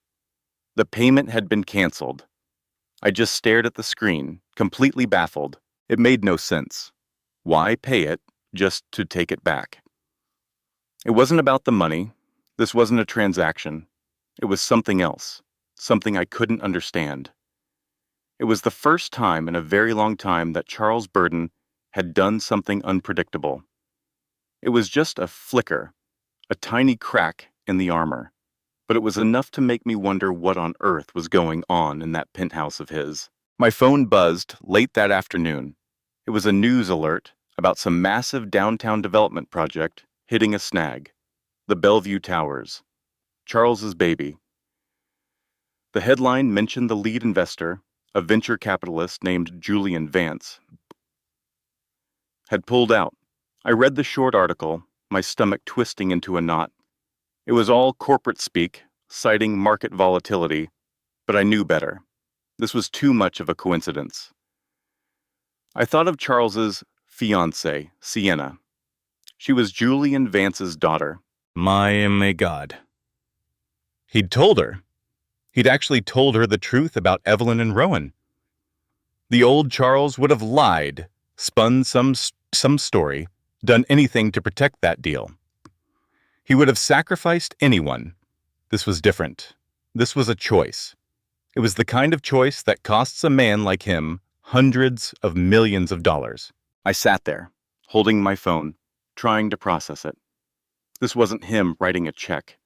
The payment had been canceled. I just stared at the screen, completely baffled. It made no sense. Why pay it just to take it back? It wasn't about the money. This wasn't a transaction. It was something else, something I couldn't understand. It was the first time in a very long time that Charles Burden had done something unpredictable. It was just a flicker, a tiny crack in the armor, but it was enough to make me wonder what on earth was going on in that penthouse of his. My phone buzzed late that afternoon. It was a news alert about some massive downtown development project hitting a snag. The Bellevue Towers. Charles's baby. The headline mentioned the lead investor, a venture capitalist named Julian Vance, had pulled out. I read the short article, my stomach twisting into a knot. It was all corporate speak, citing market volatility, but I knew better. This was too much of a coincidence. I thought of Charles's fiancée, Sienna. She was Julian Vance's daughter. My God. He'd told her. He'd actually told her the truth about Evelyn and Rowan. The old Charles would have lied, spun some story, done anything to protect that deal. He would have sacrificed anyone. This was different. This was a choice. It was the kind of choice that costs a man like him hundreds of millions of dollars. I sat there, holding my phone, trying to process it. This wasn't him writing a check.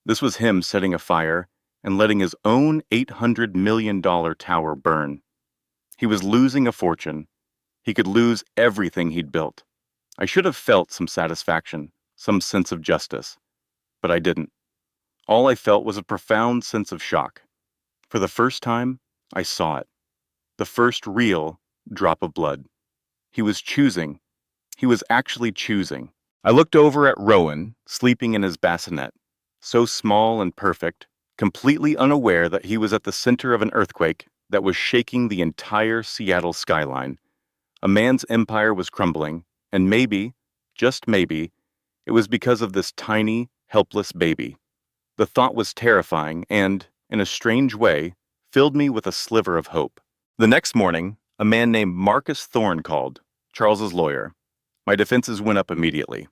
This was him setting a fire and letting his own $800 million tower burn. He was losing a fortune. He could lose everything he'd built. I should have felt some satisfaction, some sense of justice, but I didn't. All I felt was a profound sense of shock. For the first time, I saw it. The first real drop of blood. He was choosing. He was actually choosing. I looked over at Rowan, sleeping in his bassinet, so small and perfect, completely unaware that he was at the center of an earthquake that was shaking the entire Seattle skyline. A man's empire was crumbling, and maybe, just maybe, it was because of this tiny, helpless baby. The thought was terrifying and, in a strange way, filled me with a sliver of hope. The next morning, a man named Marcus Thorne called, Charles's lawyer. My defenses went up immediately.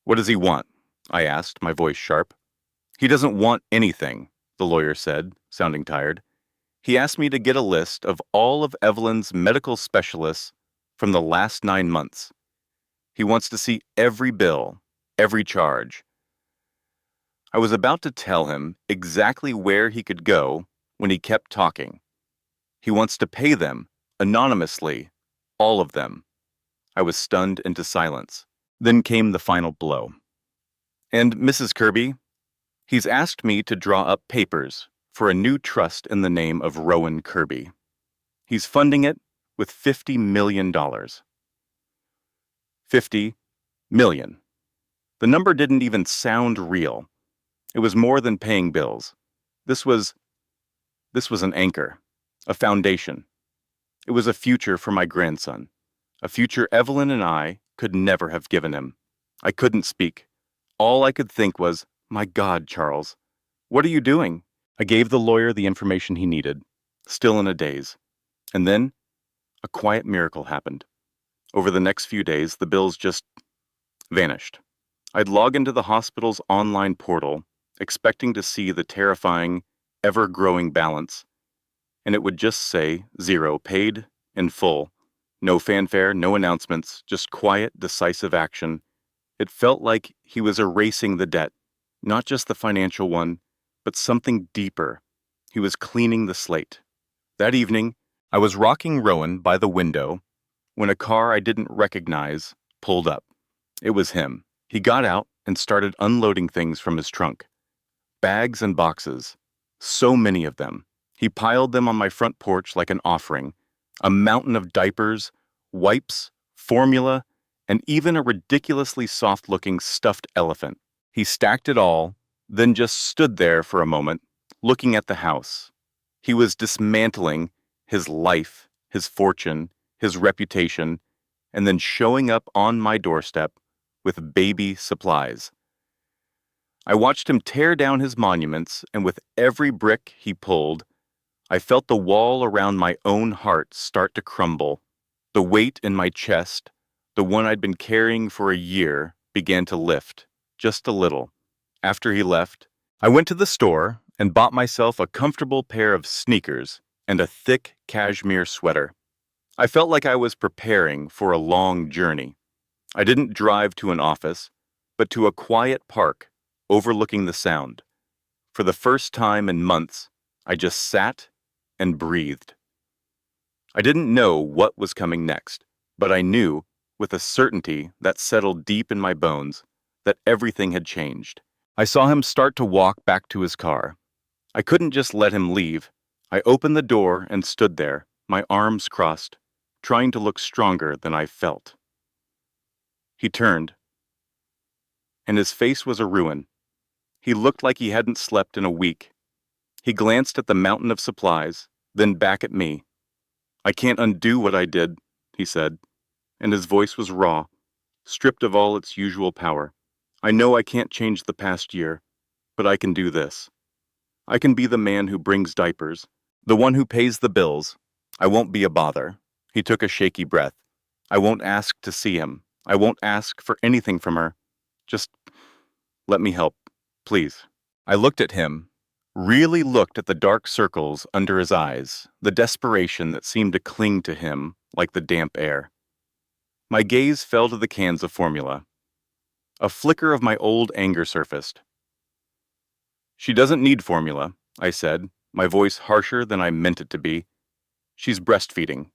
What does he want? I asked, my voice sharp. He doesn't want anything, the lawyer said, sounding tired. He asked me to get a list of all of Evelyn's medical specialists from the last 9 months. He wants to see every bill, every charge. I was about to tell him exactly where he could go when he kept talking. He wants to pay them, anonymously, all of them. I was stunned into silence. Then came the final blow. And Mrs. Kirby, he's asked me to draw up papers for a new trust in the name of Rowan Kirby. He's funding it with $50 million. 50 million. The number didn't even sound real. It was more than paying bills. This was an anchor, a foundation. It was a future for my grandson, a future Evelyn and I could never have given him. I couldn't speak. All I could think was, my God, Charles, what are you doing? I gave the lawyer the information he needed, still in a daze. And then, a quiet miracle happened. Over the next few days, the bills just vanished. I'd log into the hospital's online portal, expecting to see the terrifying, ever-growing balance, and it would just say 0 paid in full. No fanfare, no announcements, just quiet, decisive action. It felt like he was erasing the debt, not just the financial one, but something deeper. He was cleaning the slate. That evening, I was rocking Rowan by the window when a car I didn't recognize pulled up. It was him. He got out and started unloading things from his trunk. Bags and boxes. So many of them. He piled them on my front porch like an offering. A mountain of diapers, wipes, formula, and even a ridiculously soft-looking stuffed elephant. He stacked it all, then just stood there for a moment, looking at the house. He was dismantling his life, his fortune, his reputation, and then showing up on my doorstep with baby supplies. I watched him tear down his monuments, and with every brick he pulled, I felt the wall around my own heart start to crumble. The weight in my chest, the one I'd been carrying for a year, began to lift, just a little. After he left, I went to the store and bought myself a comfortable pair of sneakers and a thick cashmere sweater. I felt like I was preparing for a long journey. I didn't drive to an office, but to a quiet park overlooking the Sound. For the first time in months, I just sat and breathed. I didn't know what was coming next, but I knew, with a certainty that settled deep in my bones, that everything had changed. I saw him start to walk back to his car. I couldn't just let him leave. I opened the door and stood there, my arms crossed, trying to look stronger than I felt. He turned, and his face was a ruin. He looked like he hadn't slept in a week. He glanced at the mountain of supplies, then back at me. "I can't undo what I did," he said, and his voice was raw, stripped of all its usual power. "I know I can't change the past year, but I can do this. I can be the man who brings diapers, the one who pays the bills. I won't be a bother." He took a shaky breath. "I won't ask to see him. I won't ask for anything from her. Just let me help, please." I looked at him, really looked at the dark circles under his eyes, the desperation that seemed to cling to him like the damp air. My gaze fell to the cans of formula. A flicker of my old anger surfaced. "She doesn't need formula," I said, my voice harsher than I meant it to be. "She's breastfeeding."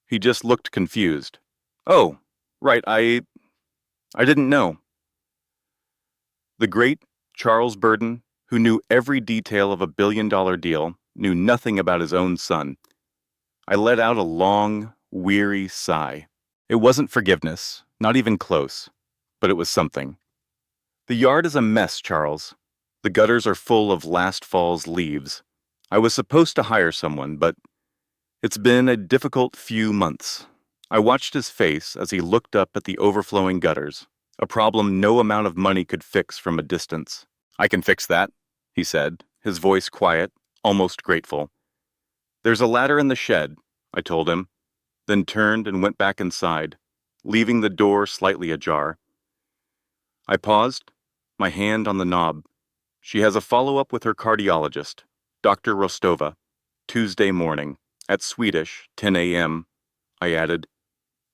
He just looked confused. "Oh, right, I didn't know." The great Charles Burden, who knew every detail of a billion-dollar deal, knew nothing about his own son. I let out a long, weary sigh. It wasn't forgiveness, not even close, but it was something. "The yard is a mess, Charles. The gutters are full of last fall's leaves. I was supposed to hire someone, but it's been a difficult few months." I watched his face as he looked up at the overflowing gutters, a problem no amount of money could fix from a distance. "I can fix that," he said, his voice quiet, almost grateful. "There's a ladder in the shed," I told him, then turned and went back inside, leaving the door slightly ajar. I paused, my hand on the knob. "She has a follow-up with her cardiologist, Dr. Rostova, Tuesday morning, at Swedish, 10 a.m., I added.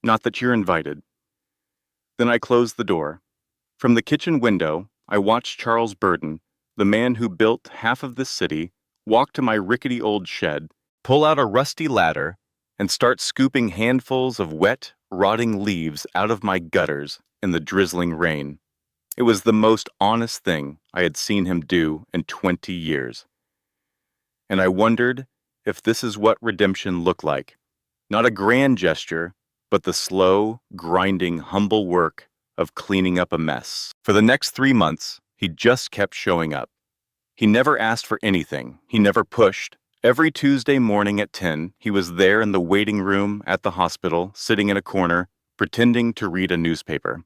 "Not that you're invited." Then I closed the door. From the kitchen window, I watched Charles Burton, the man who built half of this city, walk to my rickety old shed, pull out a rusty ladder, and start scooping handfuls of wet, rotting leaves out of my gutters in the drizzling rain. It was the most honest thing I had seen him do in 20 years. And I wondered if this is what redemption looked like. Not a grand gesture, but the slow, grinding, humble work of cleaning up a mess. For the next 3 months, he just kept showing up. He never asked for anything. He never pushed. Every Tuesday morning at 10, he was there in the waiting room at the hospital, sitting in a corner, pretending to read a newspaper.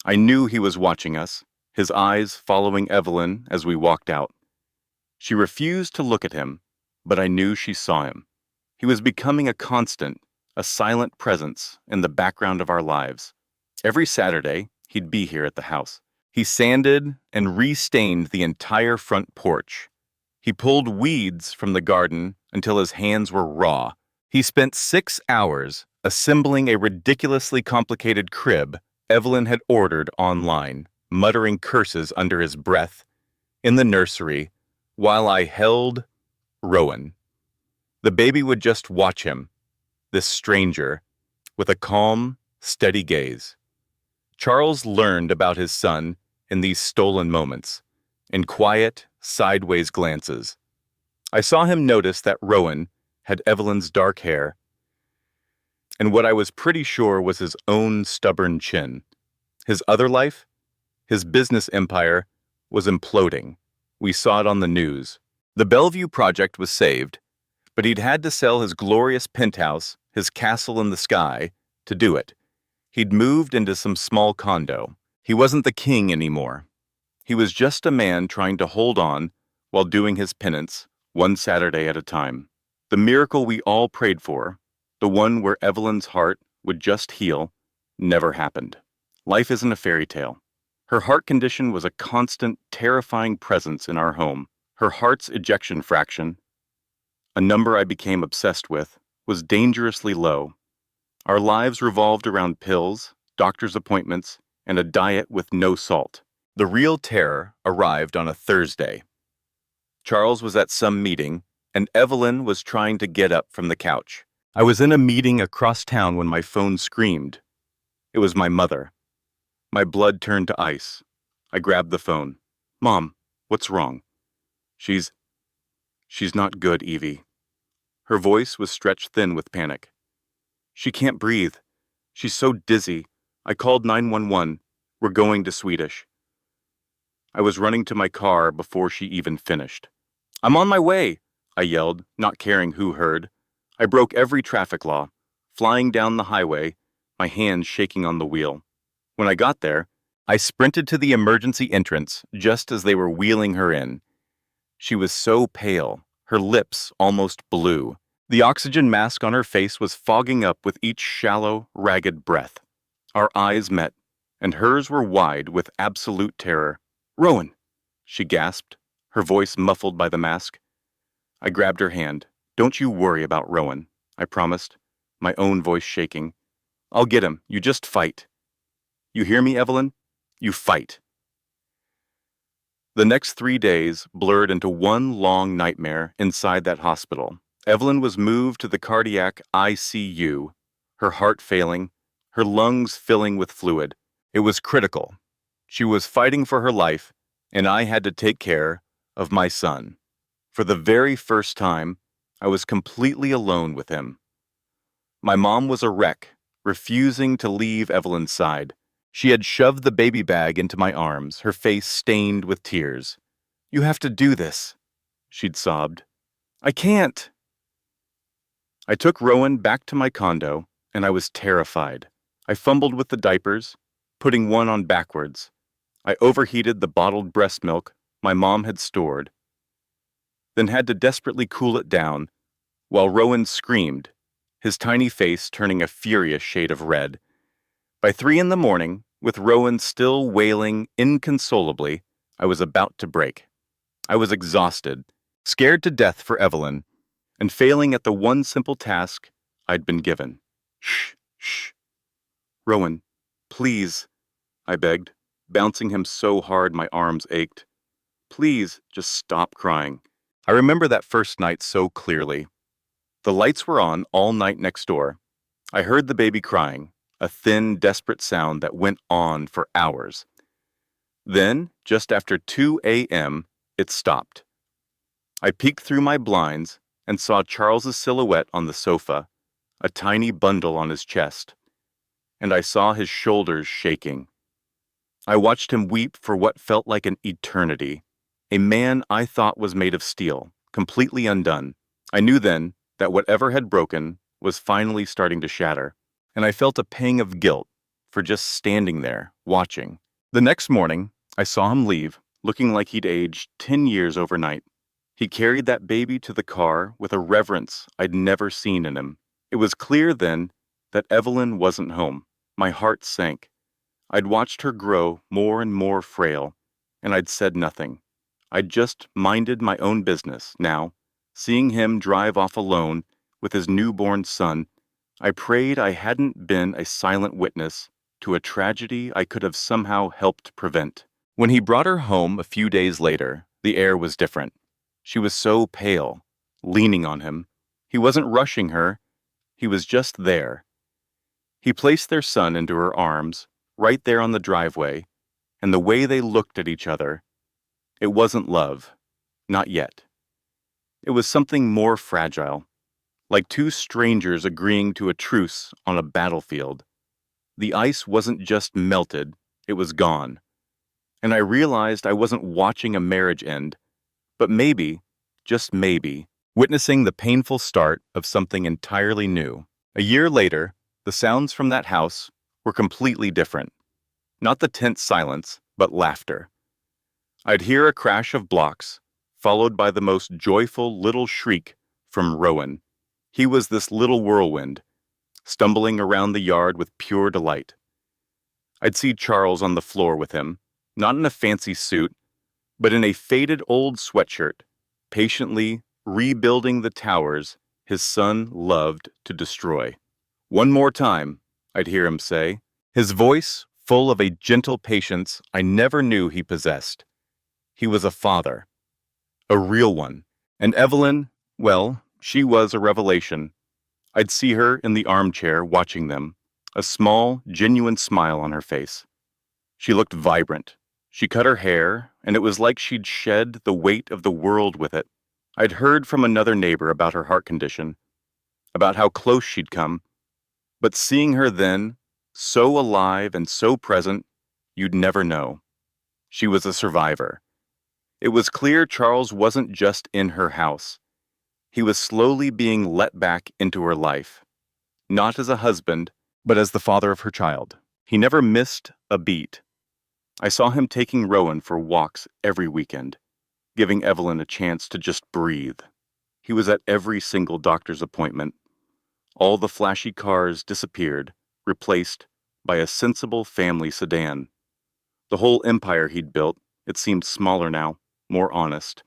I knew he was watching us, his eyes following Evelyn as we walked out. She refused to look at him, but I knew she saw him. He was becoming a constant, a silent presence in the background of our lives. Every Saturday, he'd be here at the house. He sanded and re-stained the entire front porch. He pulled weeds from the garden until his hands were raw. He spent 6 hours assembling a ridiculously complicated crib Evelyn had ordered online, muttering curses under his breath in the nursery while I held Rowan. The baby would just watch him, this stranger, with a calm, steady gaze. Charles learned about his son in these stolen moments, in quiet, sideways glances. I saw him notice that Rowan had Evelyn's dark hair and what I was pretty sure was his own stubborn chin. His other life, his business empire, was imploding. We saw it on the news. The Bellevue project was saved, but he'd had to sell his glorious penthouse, his castle in the sky, to do it. He'd moved into some small condo. He wasn't the king anymore. He was just a man trying to hold on while doing his penance, one Saturday at a time. The miracle we all prayed for, the one where Evelyn's heart would just heal, never happened. Life isn't a fairy tale. Her heart condition was a constant, terrifying presence in our home. Her heart's ejection fraction, a number I became obsessed with, was dangerously low. Our lives revolved around pills, doctor's appointments, and a diet with no salt. The real terror arrived on a Thursday. Charles was at some meeting, and Evelyn was trying to get up from the couch. I was in a meeting across town when my phone screamed. It was my mother. My blood turned to ice. I grabbed the phone. "Mom, what's wrong?" She's not good, Evie." Her voice was stretched thin with panic. "She can't breathe. She's so dizzy. I called 911. We're going to Swedish." I was running to my car before she even finished. "I'm on my way," I yelled, not caring who heard. I broke every traffic law, flying down the highway, my hands shaking on the wheel. When I got there, I sprinted to the emergency entrance just as they were wheeling her in. She was so pale, her lips almost blue. The oxygen mask on her face was fogging up with each shallow, ragged breath. Our eyes met, and hers were wide with absolute terror. "Rowan!" she gasped, her voice muffled by the mask. I grabbed her hand. "Don't you worry about Rowan," I promised, my own voice shaking. "I'll get him. You just fight. You hear me, Evelyn? You fight." The next 3 days blurred into one long nightmare inside that hospital. Evelyn was moved to the cardiac ICU, her heart failing, her lungs filling with fluid. It was critical. She was fighting for her life, and I had to take care of my son. For the very first time, I was completely alone with him. My mom was a wreck, refusing to leave Evelyn's side. She had shoved the baby bag into my arms, her face stained with tears. "You have to do this," she'd sobbed. "I can't." I took Rowan back to my condo, and I was terrified. I fumbled with the diapers, putting one on backwards. I overheated the bottled breast milk my mom had stored, then had to desperately cool it down while Rowan screamed, his tiny face turning a furious shade of red. By 3 a.m, with Rowan still wailing inconsolably, I was about to break. I was exhausted, scared to death for Evelyn, and failing at the one simple task I'd been given. "Shh, shh. Rowan, please," I begged. bouncing him so hard my arms ached. Please, just stop crying. I remember that first night so clearly. The lights were on all night next door. I heard the baby crying, a thin, desperate sound that went on for hours. Then, just after 2 a.m., it stopped. I peeked through my blinds and saw Charles's silhouette on the sofa, a tiny bundle on his chest, and I saw his shoulders shaking. I watched him weep for what felt like an eternity. A man I thought was made of steel, completely undone. I knew then that whatever had broken was finally starting to shatter, and I felt a pang of guilt for just standing there, watching. The next morning, I saw him leave, looking like he'd aged 10 years overnight. He carried that baby to the car with a reverence I'd never seen in him. It was clear then that Evelyn wasn't home. My heart sank. I'd watched her grow more and more frail, and I'd said nothing. I'd just minded my own business. Now, seeing him drive off alone with his newborn son, I prayed I hadn't been a silent witness to a tragedy I could have somehow helped prevent. When he brought her home a few days later, the air was different. She was so pale, leaning on him. He wasn't rushing her. He was just there. He placed their son into her arms, right there on the driveway, and the way they looked at each other, it wasn't love. Not yet. It was something more fragile, like two strangers agreeing to a truce on a battlefield. The ice wasn't just melted, it was gone. And I realized I wasn't watching a marriage end, but maybe, just maybe, witnessing the painful start of something entirely new. A year later, the sounds from that house were completely different. Not the tense silence, but laughter. I'd hear a crash of blocks, followed by the most joyful little shriek from Rowan. He was this little whirlwind, stumbling around the yard with pure delight. I'd see Charles on the floor with him, not in a fancy suit, but in a faded old sweatshirt, patiently rebuilding the towers his son loved to destroy. One more time, I'd hear him say, his voice full of a gentle patience I never knew he possessed. He was a father, a real one, and Evelyn, well, she was a revelation. I'd see her in the armchair watching them, a small, genuine smile on her face. She looked vibrant. She cut her hair, and it was like she'd shed the weight of the world with it. I'd heard from another neighbor about her heart condition, about how close she'd come, but seeing her then, so alive and so present, you'd never know. She was a survivor. It was clear Charles wasn't just in her house. He was slowly being let back into her life, not as a husband, but as the father of her child. He never missed a beat. I saw him taking Rowan for walks every weekend, giving Evelyn a chance to just breathe. He was at every single doctor's appointment. All the flashy cars disappeared, replaced by a sensible family sedan. The whole empire he'd built, it seemed smaller now, more honest.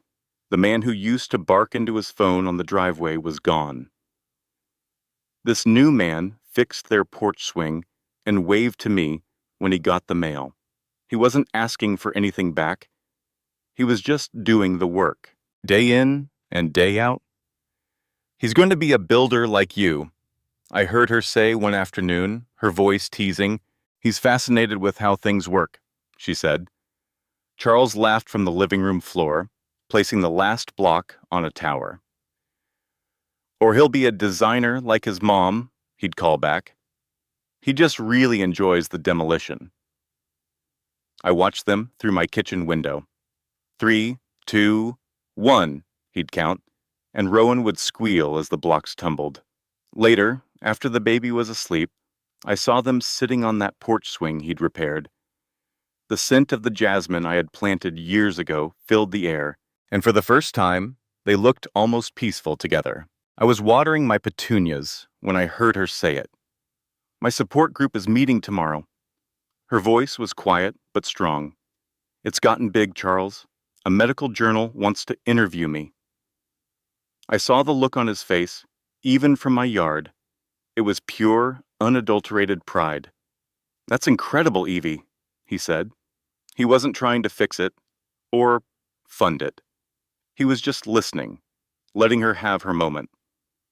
The man who used to bark into his phone on the driveway was gone. This new man fixed their porch swing and waved to me when he got the mail. He wasn't asking for anything back. He was just doing the work, day in and day out. He's going to be a builder like you, I heard her say one afternoon, her voice teasing. He's fascinated with how things work, she said. Charles laughed from the living room floor, placing the last block on a tower. Or he'll be a designer like his mom, he'd call back. He just really enjoys the demolition. I watched them through my kitchen window. 3, 2, 1, he'd count, and Rowan would squeal as the blocks tumbled. Later, after the baby was asleep, I saw them sitting on that porch swing he'd repaired. The scent of the jasmine I had planted years ago filled the air, and for the first time, they looked almost peaceful together. I was watering my petunias when I heard her say it. My support group is meeting tomorrow. Her voice was quiet but strong. It's gotten big, Charles. A medical journal wants to interview me. I saw the look on his face, even from my yard. It was pure, unadulterated pride. That's incredible, Evie, he said. He wasn't trying to fix it or fund it. He was just listening, letting her have her moment.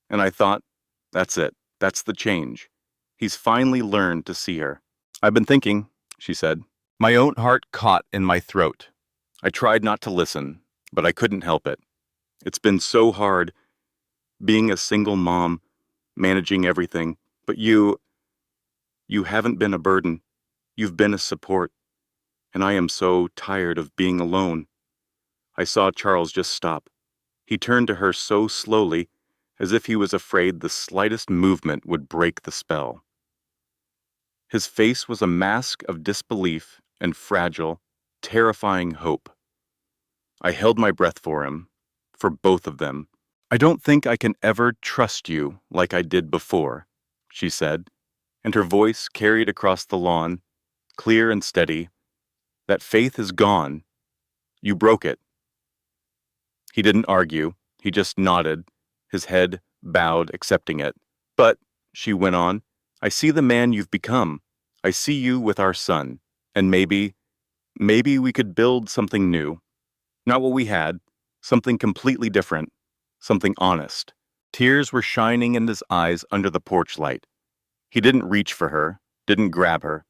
And I thought, that's it. That's the change. He's finally learned to see her. "I've been thinking," she said. My own heart caught in my throat. I tried not to listen, but I couldn't help it. It's been so hard, being a single mom, managing everything. But you haven't been a burden. You've been a support. And I am so tired of being alone. I saw Charles just stop. He turned to her so slowly, as if he was afraid the slightest movement would break the spell. His face was a mask of disbelief and fragile, terrifying hope. I held my breath for him, for both of them. "I don't think I can ever trust you like I did before," she said, and her voice carried across the lawn, clear and steady. "That faith is gone. You broke it." He didn't argue. He just nodded, his head bowed, accepting it. "But," she went on, "I see the man you've become. I see you with our son. And maybe we could build something new. Not what we had, something completely different, something honest." Tears were shining in his eyes under the porch light. He didn't reach for her, didn't grab her.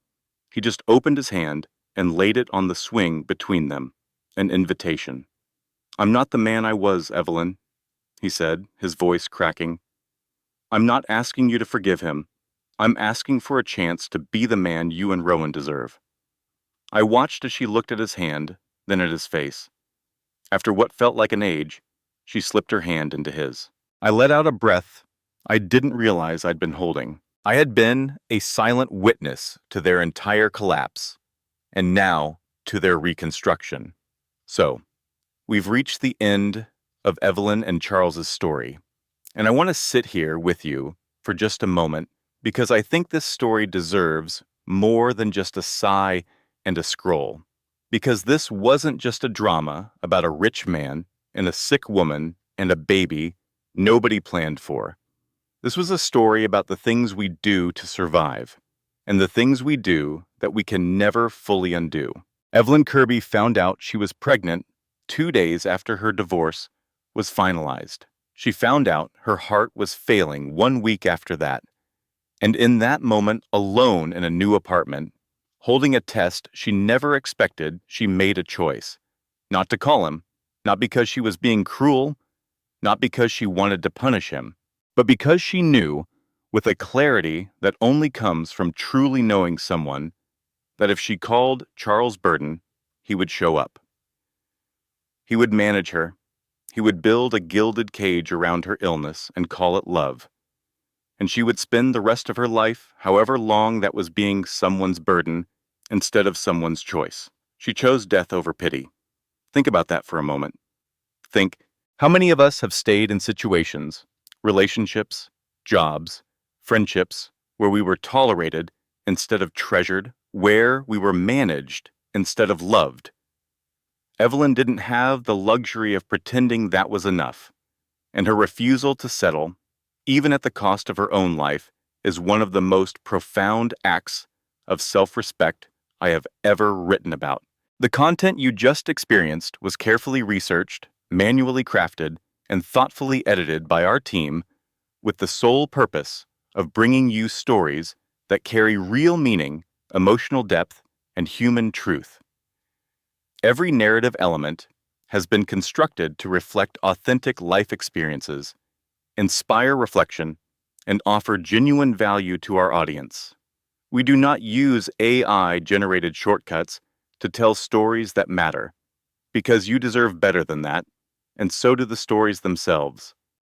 He just opened his hand and laid it on the swing between them, an invitation. "I'm not the man I was, Evelyn," he said, his voice cracking. "I'm not asking you to forgive him. I'm asking for a chance to be the man you and Rowan deserve." I watched as she looked at his hand, then at his face. After what felt like an age, she slipped her hand into his. I let out a breath I didn't realize I'd been holding. I had been a silent witness to their entire collapse, and now to their reconstruction. So, we've reached the end of Evelyn and Charles's story, and I want to sit here with you for just a moment because I think this story deserves more than just a sigh and a scroll. Because this wasn't just a drama about a rich man and a sick woman and a baby nobody planned for. This was a story about the things we do to survive, and the things we do that we can never fully undo. Evelyn Kirby found out she was pregnant 2 days after her divorce was finalized. She found out her heart was failing 1 week after that. And in that moment, alone in a new apartment, holding a test she never expected, she made a choice. Not to call him, not because she was being cruel, not because she wanted to punish him, but because she knew, with a clarity that only comes from truly knowing someone, that if she called Charles Burden, he would show up. He would manage her. He would build a gilded cage around her illness and call it love. And she would spend the rest of her life, however long that was, being someone's burden instead of someone's choice. She chose death over pity. Think about that for a moment. Think, how many of us have stayed in situations, relationships, jobs, friendships, where we were tolerated instead of treasured, where we were managed instead of loved? Evelyn didn't have the luxury of pretending that was enough, and her refusal to settle, even at the cost of her own life, is one of the most profound acts of self-respect I have ever written about. The content you just experienced was carefully researched, manually crafted, and thoughtfully edited by our team with the sole purpose of bringing you stories that carry real meaning, emotional depth, and human truth. Every narrative element has been constructed to reflect authentic life experiences, inspire reflection, and offer genuine value to our audience. We do not use AI-generated shortcuts to tell stories that matter, because you deserve better than that, and so do the stories themselves.